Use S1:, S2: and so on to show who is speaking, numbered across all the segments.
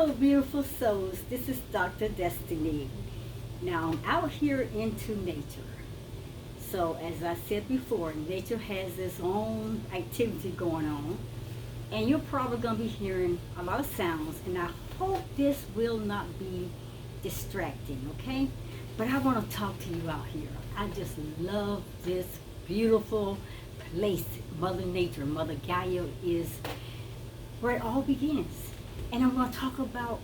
S1: Hello, beautiful souls. This is Dr. Destiny. Now, I'm out here into nature. So, as I said before, nature has its own activity going on. And you're probably going to be hearing a lot of sounds. And I hope this will not be distracting, okay? But I want to talk to you out here. I just love this beautiful place. Mother Nature, Mother Gaia is where it all begins. And I'm going to talk about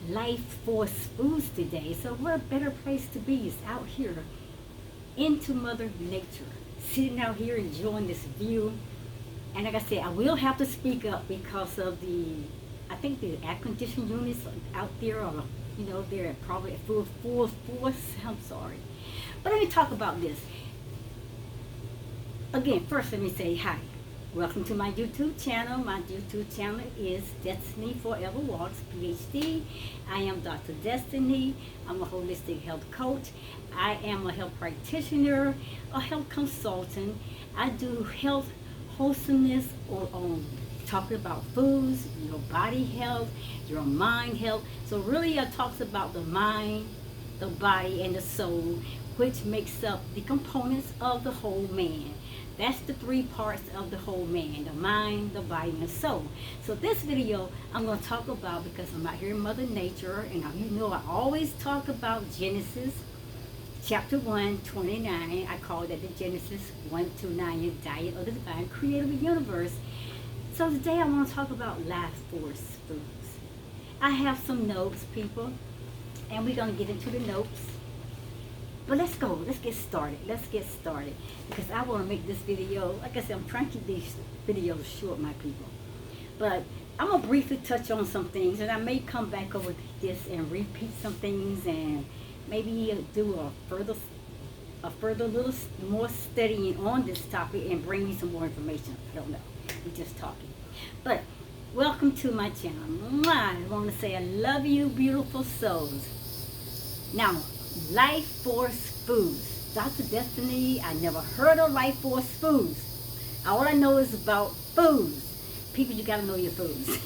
S1: life force foods today. So what a better place to be is out here into Mother Nature, sitting out here enjoying this view. And like I said, I will have to speak up because of I think the air conditioning units out there are, they're probably at full force. I'm sorry. But let me talk about this. Again, first let me say hi. Welcome to my YouTube channel. My YouTube channel is DestinyForever Walks, Ph.D. I am Dr. Destiny. I'm a holistic health coach. I am a health practitioner, a health consultant. I do health wholesomeness on talking about foods, your body health, your mind health. So really it talks about the mind, the body, and the soul, which makes up the components of the whole man. That's the three parts of the whole man: the mind, the body, and the soul. So this video I'm going to talk about, because I'm out here in Mother Nature, and I always talk about Genesis chapter 1, 29. I call that the Genesis 1 to 9 diet of the divine creator of the universe. So today I want to talk about life force foods. I have some notes, people, and we're going to get into the notes. But let's go. Let's get started. Because I want to make this video, like I said, I'm trying to keep these videos short, my people. But I'm going to briefly touch on some things, and I may come back over this and repeat some things, and maybe do a further little more studying on this topic and bring me some more information. I don't know. We're just talking. But welcome to my channel. I want to say I love you, beautiful souls. Now, life force foods. Dr. Destiny, I never heard of life force foods. All I know is about foods. People, you got to know your foods.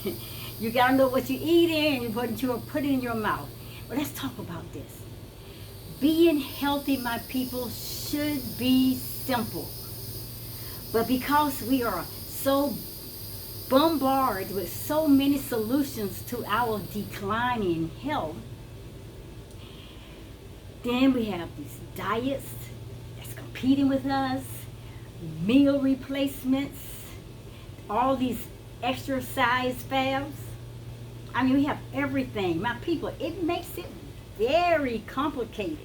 S1: You got to know what you're eating and what you're putting in your mouth. But let's talk about this. Being healthy, my people, should be simple. But because we are so bombarded with so many solutions to our declining health, then we have these diets that's competing with us, meal replacements, all these exercise fads. I mean, we have everything. My people, it makes it very complicated.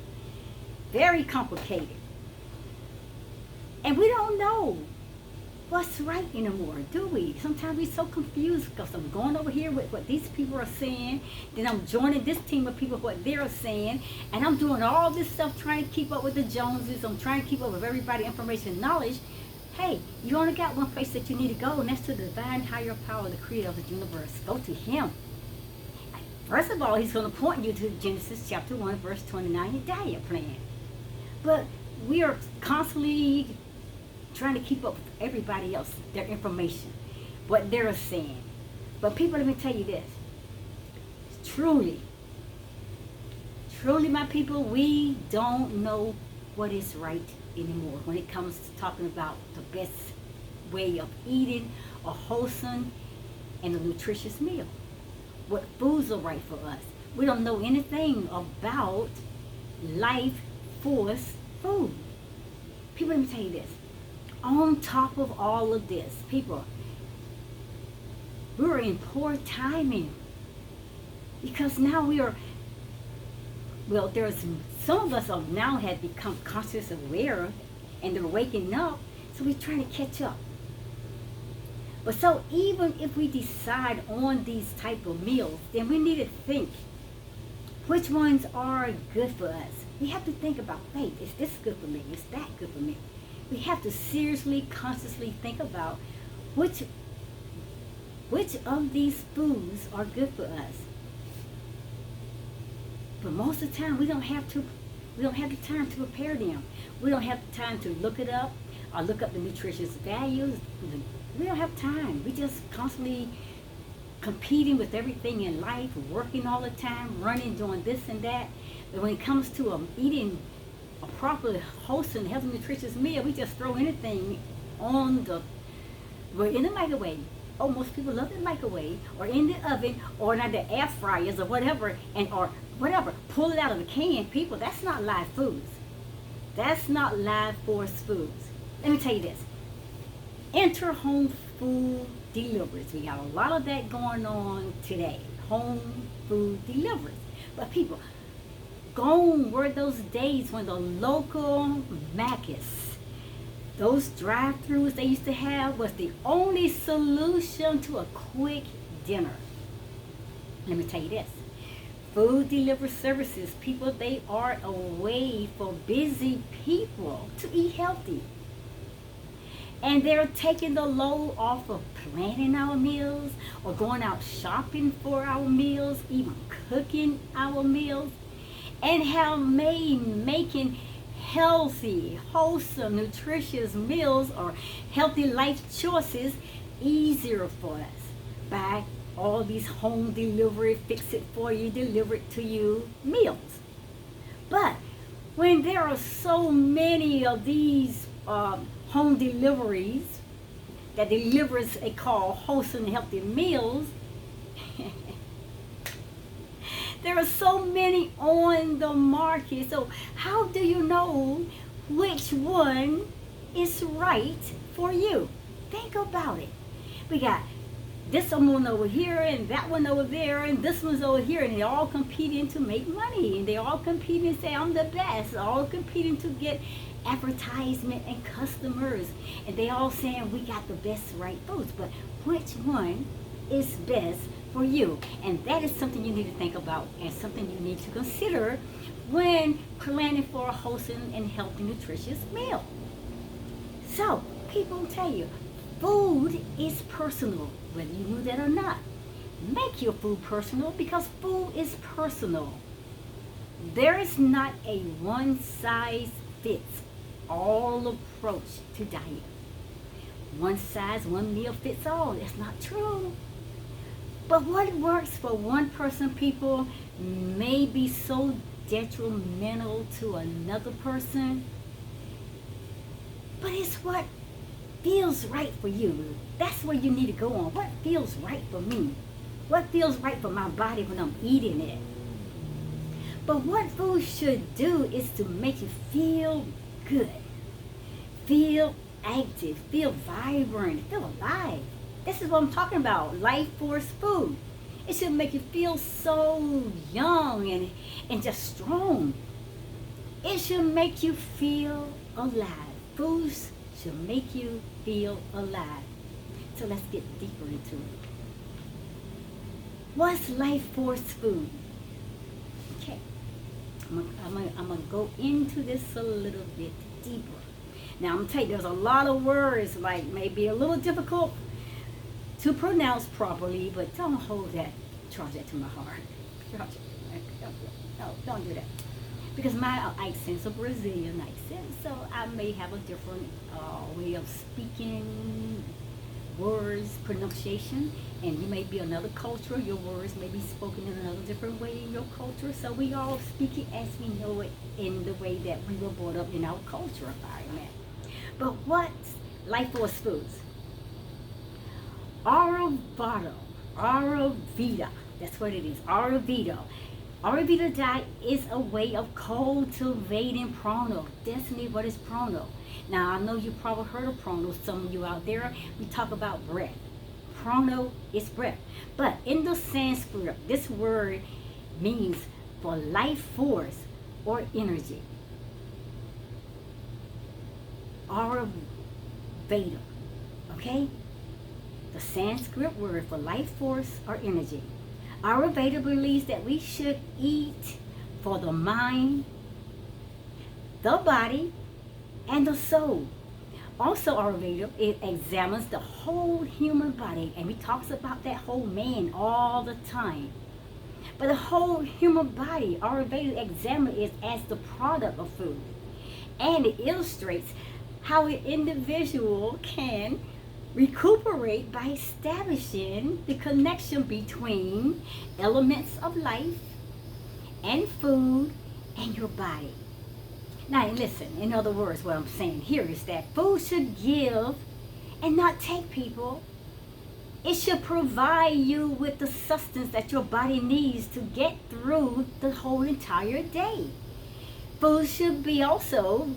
S1: Very complicated. And we don't know what's right anymore, do we? Sometimes we're so confused because I'm going over here with what these people are saying, then I'm joining this team of people what they're saying, and I'm doing all this stuff trying to keep up with the Joneses. I'm trying to keep up with everybody, information, knowledge. Hey, you only got one place that you need to go, and that's to the divine higher power, the creator of the universe. Go to him. First of all, he's going to point you to Genesis chapter 1, verse 29, your diet plan. But we are constantly trying to keep up with everybody else, their information, what they're saying. But people, let me tell you this. Truly, my people, we don't know what is right anymore when it comes to talking about the best way of eating a wholesome and a nutritious meal. What foods are right for us. We don't know anything about life force food. People, let me tell you this. On top of all of this, people, we're in poor timing. Because now there's some of us have now had become conscious aware, and they're waking up, so we're trying to catch up. But so even if we decide on these type of meals, then we need to think which ones are good for us. We have to think about, wait, is this good for me? Is that good for me? We have to seriously, consciously think about which of these foods are good for us. But most of the time, we don't have the time to prepare them. We don't have the time to look it up or look up the nutritious values. We don't have time. We just constantly competing with everything in life, working all the time, running, doing this and that. But when it comes to eating a proper, wholesome, healthy, nutritious meal, we just throw anything on we're in the microwave. Oh, most people love the microwave, or in the oven, or not the air fryers, or whatever, or whatever. Pull it out of the can. People, that's not live foods. That's not live force foods. Let me tell you this. Enter home food deliveries. We got a lot of that going on today. Home food deliveries. But people, gone were those days when the local Mac's, those drive-thrus they used to have, was the only solution to a quick dinner. Let me tell you this. Food delivery services, people, they are a way for busy people to eat healthy. And they're taking the load off of planning our meals, or going out shopping for our meals, even cooking our meals, and have made making healthy, wholesome, nutritious meals or healthy life choices easier for us by all these home delivery, fix it for you, deliver it to you meals. But when there are so many of these home deliveries that delivers a call wholesome, healthy meals, there are so many on the market. So how do you know which one is right for you? Think about it. We got this one over here and that one over there and this one's over here, and they're all competing to make money, and they're all competing to say I'm the best, all competing to get advertisement and customers, and they all saying we got the best right foods. But which one is best for you? And that is something you need to think about, and something you need to consider when planning for a wholesome and healthy, nutritious meal. So people tell you food is personal, whether you knew that or not. Make your food personal, because food is personal. There is not a one size fits all approach to diet. One size, one meal fits all. That's not true. But what works for one person, people, may be so detrimental to another person. But it's what feels right for you. That's where you need to go on. What feels right for me? What feels right for my body when I'm eating it? But what food should do is to make you feel good, feel active, feel vibrant, feel alive. This is what I'm talking about, life force food. It should make you feel so young and just strong. It should make you feel alive. Foods should make you feel alive. So let's get deeper into it. What's life force food? Okay, I'm gonna go into this a little bit deeper. Now I'm gonna tell you, there's a lot of words like maybe a little difficult to pronounce properly, but don't hold that, charge that to my heart. No, don't do that. Because my accent's a Brazilian accent, so I may have a different way of speaking words, pronunciation, and you may be another culture, your words may be spoken in another different way in your culture, so we all speak it as we know it in the way that we were brought up in our culture environment. But what's life force foods? Ayurveda, that's what it is, Ayurveda. Ayurveda diet is a way of cultivating prana. Destiny, what is prana? Now, I know you probably heard of prana, some of you out there. We talk about breath. Prana is breath. But in the Sanskrit, this word means for life force or energy. Ayurveda, okay? The Sanskrit word for life force or energy. Ayurveda believes that we should eat for the mind, the body, and the soul. Also, Ayurveda, it examines the whole human body, and it talks about that whole man all the time. But the whole human body, Ayurveda examines it as the product of food. And it illustrates how an individual can Recuperate by establishing the connection between elements of life and food and your body. Now, listen, in other words, what I'm saying here is that food should give and not take, people. It should provide you with the sustenance that your body needs to get through the whole entire day. Food should be also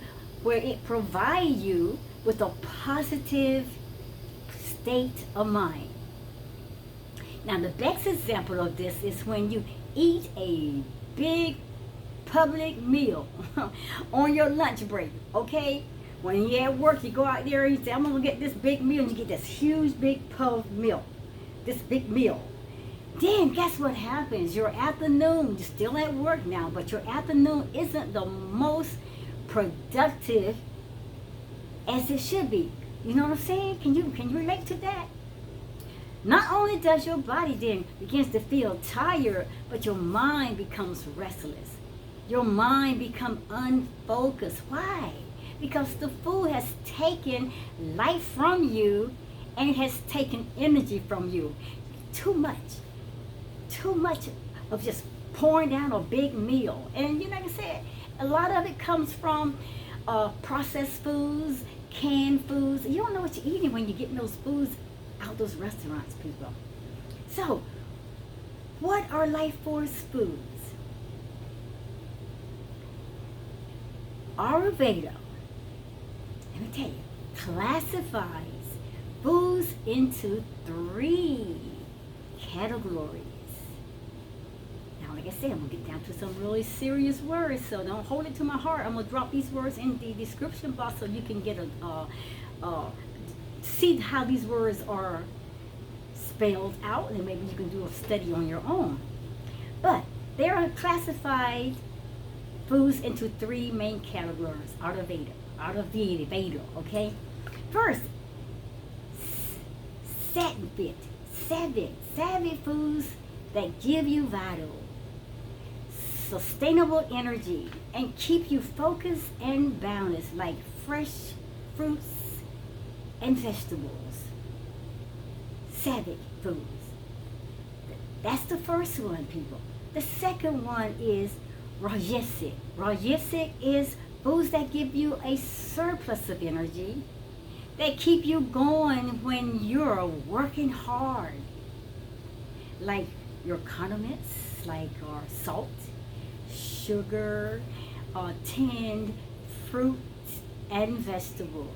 S1: where it provides you with a positive state of mind. Now, the best example of this is when you eat a big public meal on your lunch break, okay? When you're at work, you go out there and you say, I'm going to get this big meal, and you get this huge big puff meal, this big meal. Then guess what happens? Your afternoon, you're still at work now, but your afternoon isn't the most productive as it should be. You know what I'm saying? Can you relate to that? Not only does your body then begins to feel tired, but your mind becomes restless. Your mind becomes unfocused. Why? Because the food has taken life from you and it has taken energy from you. Too much of just pouring down a big meal. And you know, like I said, a lot of it comes from processed foods, canned foods. You don't know what you're eating when you're getting those foods out those restaurants, people. So, what are life force foods? Ayurveda, let me tell you, classifies foods into 3 categories. Now, like I said, I'm going to get down to some really serious words, so don't hold it to my heart. I'm going to drop these words in the description box so you can get see how these words are spelled out, and maybe you can do a study on your own. But they are classified foods into 3 main categories out of Veda, okay? First, sattvic foods that give you vital, sustainable energy and keep you focused and balanced, like fresh fruits and vegetables. Sattvic foods. That's the first one, people. The second one is Rajasic. Rajasic is foods that give you a surplus of energy, that keep you going when you're working hard, like your condiments, like salt, sugar, tinned fruits and vegetables.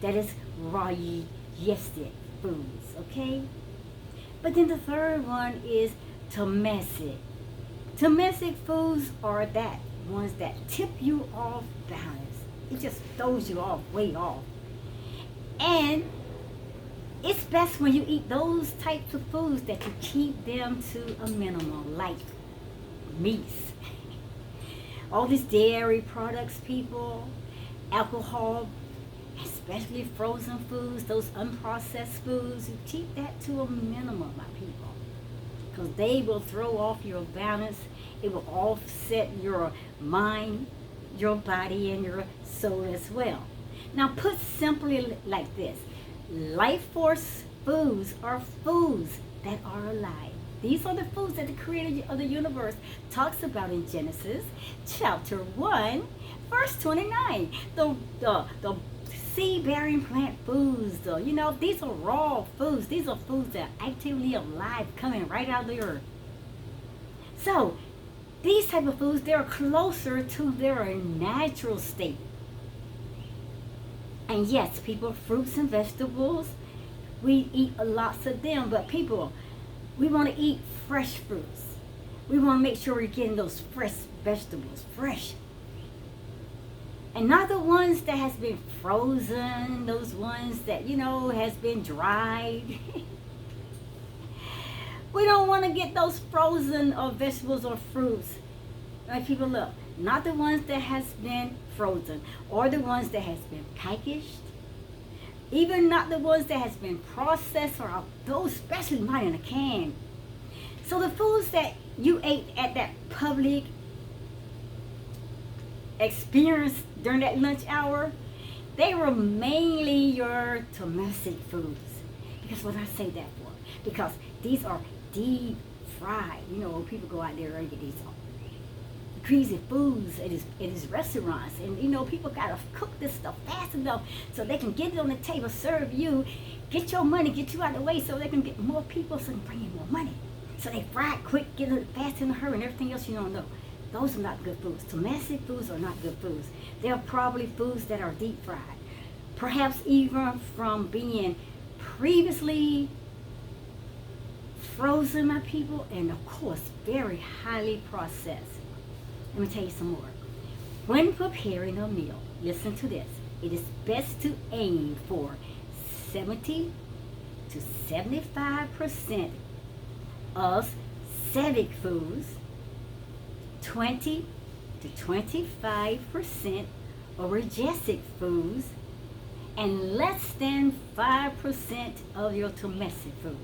S1: That is Rajasic foods, okay? But then the third one is tamasic. Tamasic foods are that ones that tip you off balance. It just throws you off, way off. And it's best when you eat those types of foods that you keep them to a minimum, like meats. All these dairy products, people, alcohol, especially frozen foods, those unprocessed foods, you keep that to a minimum, my people. Because they will throw off your balance. It will offset your mind, your body, and your soul as well. Now, put simply like this. Life force foods are foods that are alive. These are the foods that the creator of the universe talks about in Genesis chapter 1, verse 29. The seed-bearing plant foods, these are raw foods. These are foods that are actively alive, coming right out of the earth. So, these type of foods, they're closer to their natural state. And yes, people, fruits and vegetables, we eat lots of them, but people, we want to eat fresh fruits. We want to make sure we're getting those fresh vegetables, fresh. And not the ones that has been frozen, those ones that, has been dried. We don't want to get those frozen vegetables or fruits. Like, people, look, not the ones that has been frozen or the ones that has been packaged. Even not the ones that has been processed, or those, especially not in a can. So the foods that you ate at that public experience during that lunch hour, They were mainly your domestic foods. Because what I say that for? Because these are deep fried. You know, people go out there and get these crazy foods at his restaurants, and you know, people gotta cook this stuff fast enough so they can get it on the table, serve you, get your money, get you out of the way so they can get more people, so they can bring in more money. So they fry it quick, get it fast in a hurry, and everything else you don't know. Those are not good foods. Domestic foods are not good foods. They're probably foods that are deep fried, perhaps even from being previously frozen, my people, and of course very highly processed. Let me tell you some more. When preparing a meal, listen to this. It is best to aim for 70 to 75% acidic foods, 20 to 25% orogesic foods, and less than 5% of your domestic foods.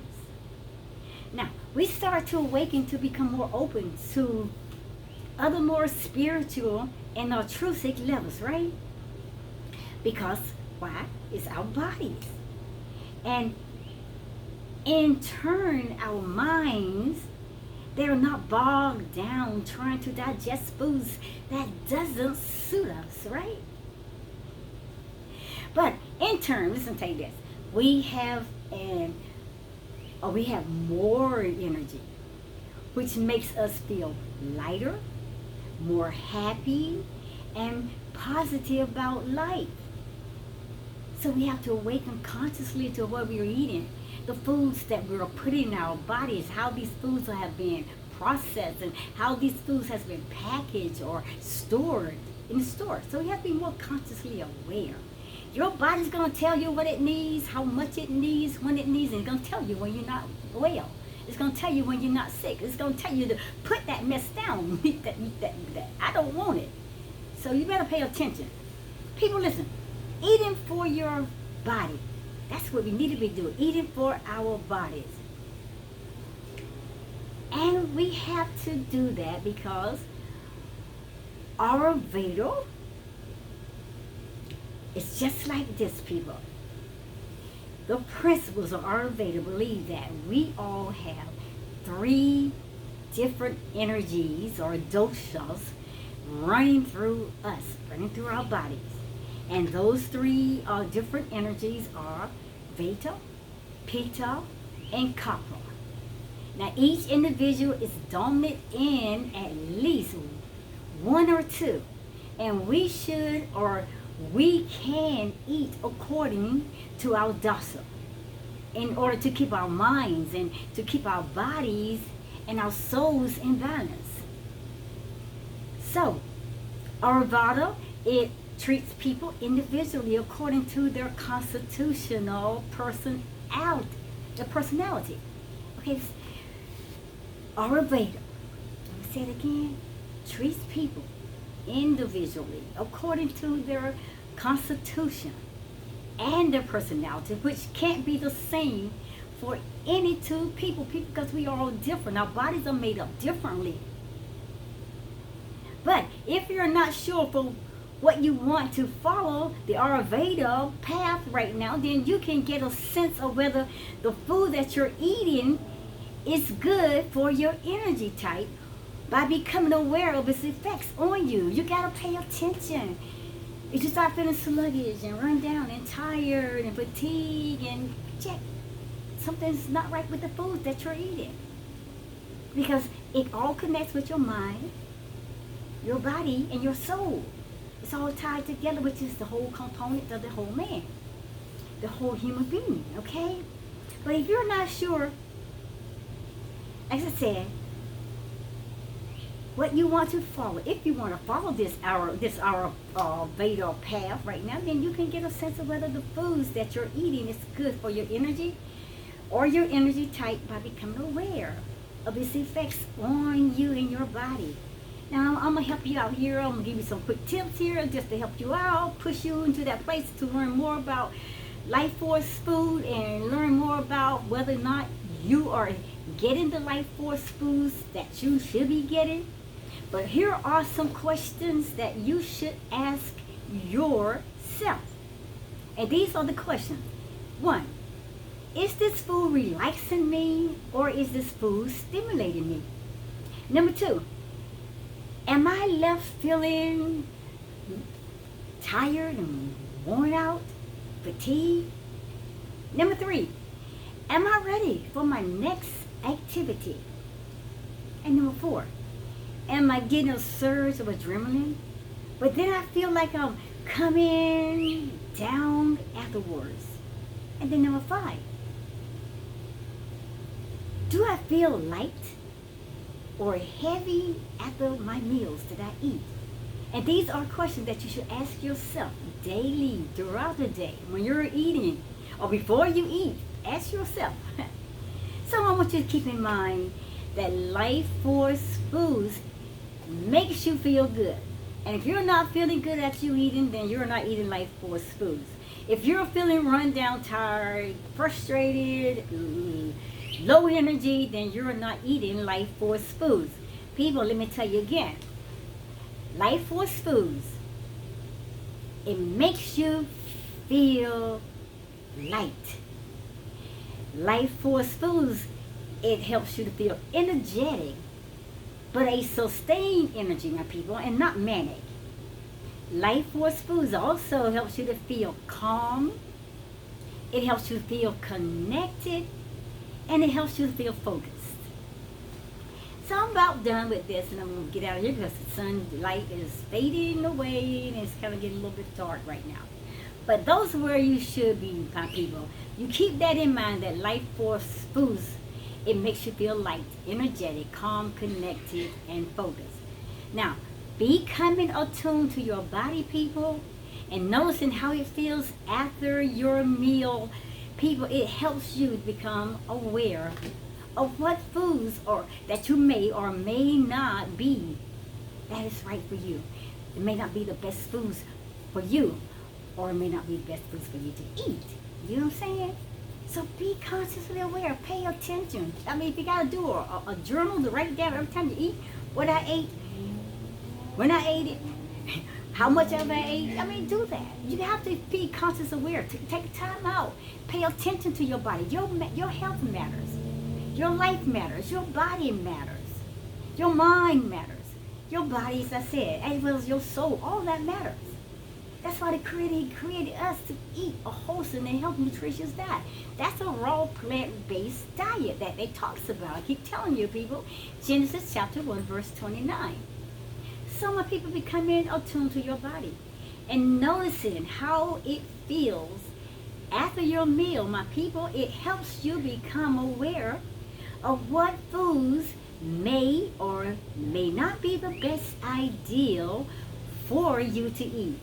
S1: Now, we start to awaken to become more open to other more spiritual and altruistic levels, right? Because why? It's our bodies. And in turn, our minds, they're not bogged down trying to digest foods that doesn't suit us, right? But in turn, listen to this. We have more energy, which makes us feel lighter, more happy, and positive about life. So we have to awaken consciously to what we are eating, the foods that we're putting in our bodies, how these foods have been processed, and how these foods has been packaged or stored in the store. So we have to be more consciously aware. Your body's going to tell you what it needs, how much it needs, when it needs, and it's going to tell you when you're not well. It's going to tell you when you're not sick. It's going to tell you to put that mess down. Eat that. I don't want it. So you better pay attention. People, listen. Eating for your body. That's what we need to be doing. Eating for our bodies. And we have to do that because Ayurveda is just like this, people. The principles of Ayurveda believe that we all have 3 different energies or doshas running through us, running through our bodies. And those 3 different energies are Vata, Pitta, and Kapha. Now each individual is dominant in at least 1 or 2. And we should or we can eat according to our dasa in order to keep our minds and to keep our bodies and our souls in balance. So, Ayurveda, it treats people individually according to their constitutional personality. Okay, Ayurveda, let me say it again, treats people individually according to their constitution and their personality, which can't be the same for any 2 people because we are all different. Our bodies are made up differently. But if you're not sure for what you want to follow the Ayurveda path right now, then you can get a sense of whether the food that you're eating is good for your energy type by becoming aware of its effects on you. You gotta pay attention. If you start feeling sluggish and run down and tired and fatigued, and check, something's not right with the food that you're eating. Because it all connects with your mind, your body, and your soul. It's all tied together, which is the whole component of the whole man, the whole human being, okay? But if you're not sure, as I said, what you want to follow, if you want to follow this Veda path right now, then you can get a sense of whether the foods that you're eating is good for your energy or your energy type by becoming aware of its effects on you and your body. Now, I'm going to help you out here. I'm going to give you some quick tips here just to help you out, push you into that place to learn more about life force food and learn more about whether or not you are getting the life force foods that you should be getting. But here are some questions that you should ask yourself. And these are the questions. 1, is this food relaxing me or is this food stimulating me? Number 2, am I left feeling tired and worn out, fatigued? Number 3, am I ready for my next activity? And number 4, am I getting a surge of adrenaline, but then I feel like I'm coming down afterwards? And then number 5, do I feel light or heavy after my meals that I eat? And these are questions that you should ask yourself daily, throughout the day, when you're eating or before you eat. Ask yourself. So I want you to keep in mind that life force foods makes you feel good. And if you're not feeling good after you eating, then you're not eating life force foods. If you're feeling run down, tired, frustrated, low energy, then you're not eating life force foods. People, let me tell you again. Life force foods, it makes you feel light. Life force foods, it helps you to feel energetic, but a sustained energy, my people, and not manic. Life force foods also helps you to feel calm. It helps you to feel connected, and it helps you to feel focused. So I'm about done with this, and I'm going to get out of here because the sunlight is fading away, and it's kind of getting a little bit dark right now. But those are where you should be, my people. You keep that in mind, that life force foods, it makes you feel light, energetic, calm, connected, and focused. Now, becoming attuned to your body, people, and noticing how it feels after your meal, people, it helps you to become aware of what foods or that you may or may not be that is right for you. It may not be the best foods for you, or it may not be the best foods for you to eat. You know what I'm saying? So be consciously aware. Pay attention. I mean, if you got to do a journal to write down every time you eat what I ate, when I ate it, how much of I ate. I mean, do that. You have to be conscious aware. Take time out. Pay attention to your body. Your health matters. Your life matters. Your body matters. Your mind matters. Your body, as I said, as well as your soul, all that matters. That's why He created us to eat a wholesome and healthy, nutritious diet. That's a raw plant-based diet that they talks about. I keep telling you, people. Genesis chapter 1, verse 29. So my people, becoming attuned to your body and noticing how it feels after your meal, my people, it helps you become aware of what foods may or may not be the best ideal for you to eat.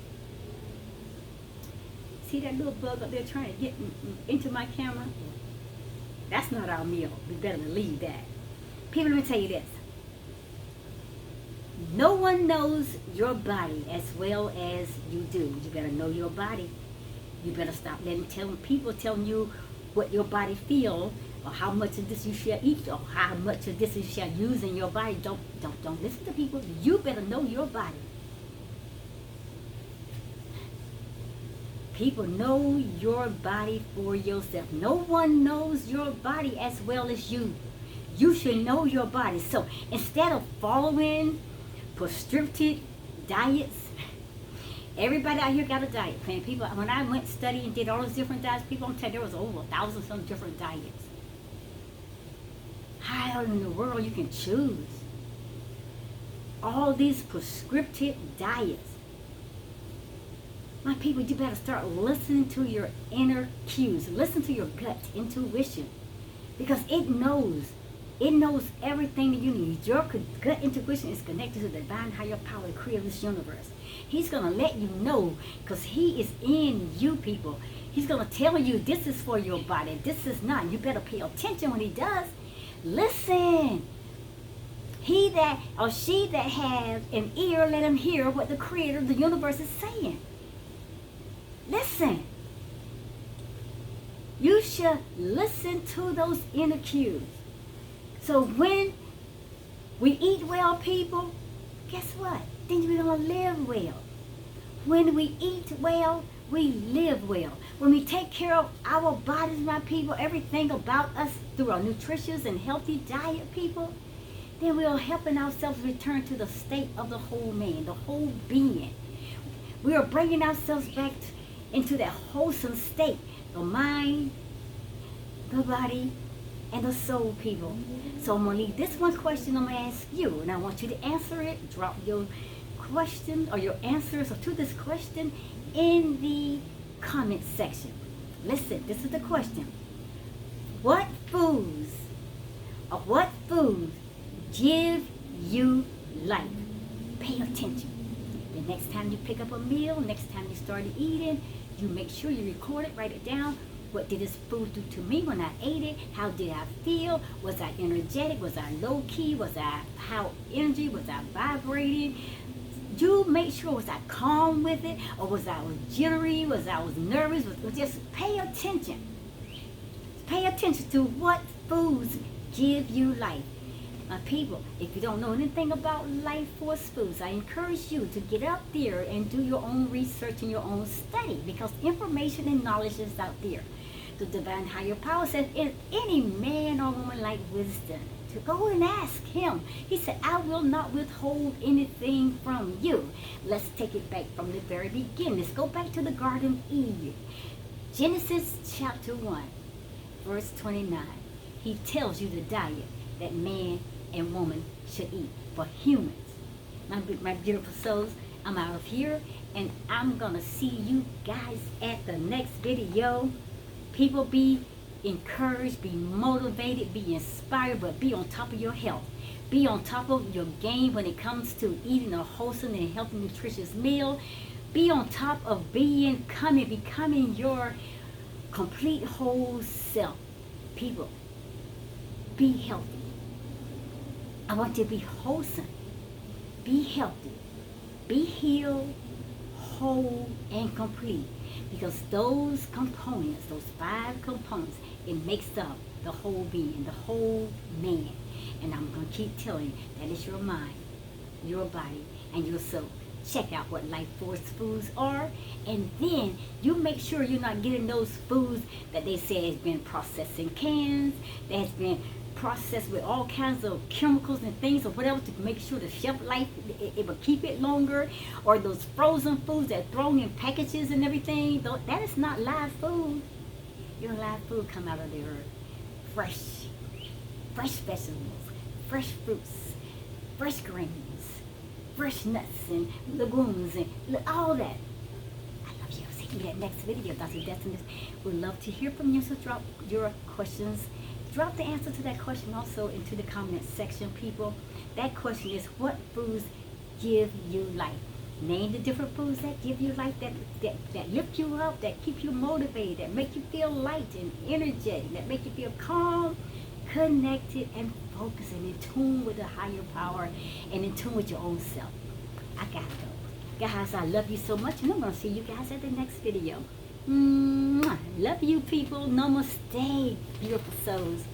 S1: See that little bug up there trying to get into my camera? That's not our meal. We better leave that. People, let me tell you this. No one knows your body as well as you do. You better know your body. You better stop letting people telling you what your body feels, or how much of this you shall eat, or how much of this you shall use in your body. Don't listen to people. You better know your body. People, know your body for yourself. No one knows your body as well as you. You should know your body. So instead of following prescriptive diets, everybody out here got a diet plan. People, when I went study and did all those different diets, people, I'm telling you, there was over 1,000 some different diets. How in the world you can choose all these prescriptive diets? My people, you better start listening to your inner cues. Listen to your gut intuition, because it knows everything that you need. Your gut intuition is connected to the divine higher power, the creator of this universe. He's going to let you know, because He is in you, people. He's going to tell you this is for your body, this is not. You better pay attention when He does. Listen. He that or she that has an ear, let him hear what the creator of the universe is saying. Listen. You should listen to those inner cues. So when we eat well, people, guess what? Then we're going to live well. When we eat well, we live well. When we take care of our bodies, my people, everything about us through our nutritious and healthy diet, people, then we are helping ourselves return to the state of the whole man, the whole being. We are bringing ourselves back into that wholesome state, the mind, the body, and the soul, people. So I'm going to leave this one question I'm going to ask you, and I want you to answer it. Drop your question or your answers to this question in the comment section. Listen, this is the question. What foods give you life? Pay attention. The next time you pick up a meal, next time you start eating, you make sure you record it, write it down. What did this food do to me when I ate it? How did I feel? Was I energetic? Was I low key? Was I how energy? Was I vibrating? You make sure, was I calm with it? Or was I jittery? Was I nervous? Just pay attention. Pay attention to what foods give you life. My people, if you don't know anything about life force foods, I encourage you to get out there and do your own research and your own study, because information and knowledge is out there. The divine higher power says, if any man or woman like wisdom, to go and ask him. He said, I will not withhold anything from you. Let's take it back from the very beginning. Let's go back to the Garden of Eden. Genesis chapter 1, verse 29. He tells you the diet that man and woman should eat for humans. My beautiful souls, I'm out of here, and I'm gonna see you guys at the next video. People, be encouraged, be motivated, be inspired, but be on top of your health. Be on top of your game when it comes to eating a wholesome and healthy, nutritious meal. Be on top of becoming your complete whole self. People, be healthy. I want you to be wholesome, be healthy, be healed, whole, and complete. Because those components, those 5 components, it makes up the whole being, the whole man. And I'm going to keep telling you, that is your mind, your body, and your soul. Check out what life force foods are, and then you make sure you're not getting those foods that they say has been processed in cans, that has been processed with all kinds of chemicals and things or whatever to make sure the shelf life, it will keep it longer, or those frozen foods that are thrown in packages and everything. That is not live food. Your live food come out of the earth. Fresh vegetables, fresh fruits, fresh grains, fresh nuts and legumes and all that. I love you. See you in that next video. Dr. Destiny would love to hear from you, so drop your questions. Drop the answer to that question also into the comment section, people. That question is, what foods give you life? Name the different foods that give you life, that lift you up, that keep you motivated, that make you feel light and energetic, that make you feel calm, connected, and focused, and in tune with the higher power, and in tune with your own self. I gotta go. Guys, I love you so much, and I'm going to see you guys at the next video. Love you, people. Namaste, beautiful souls.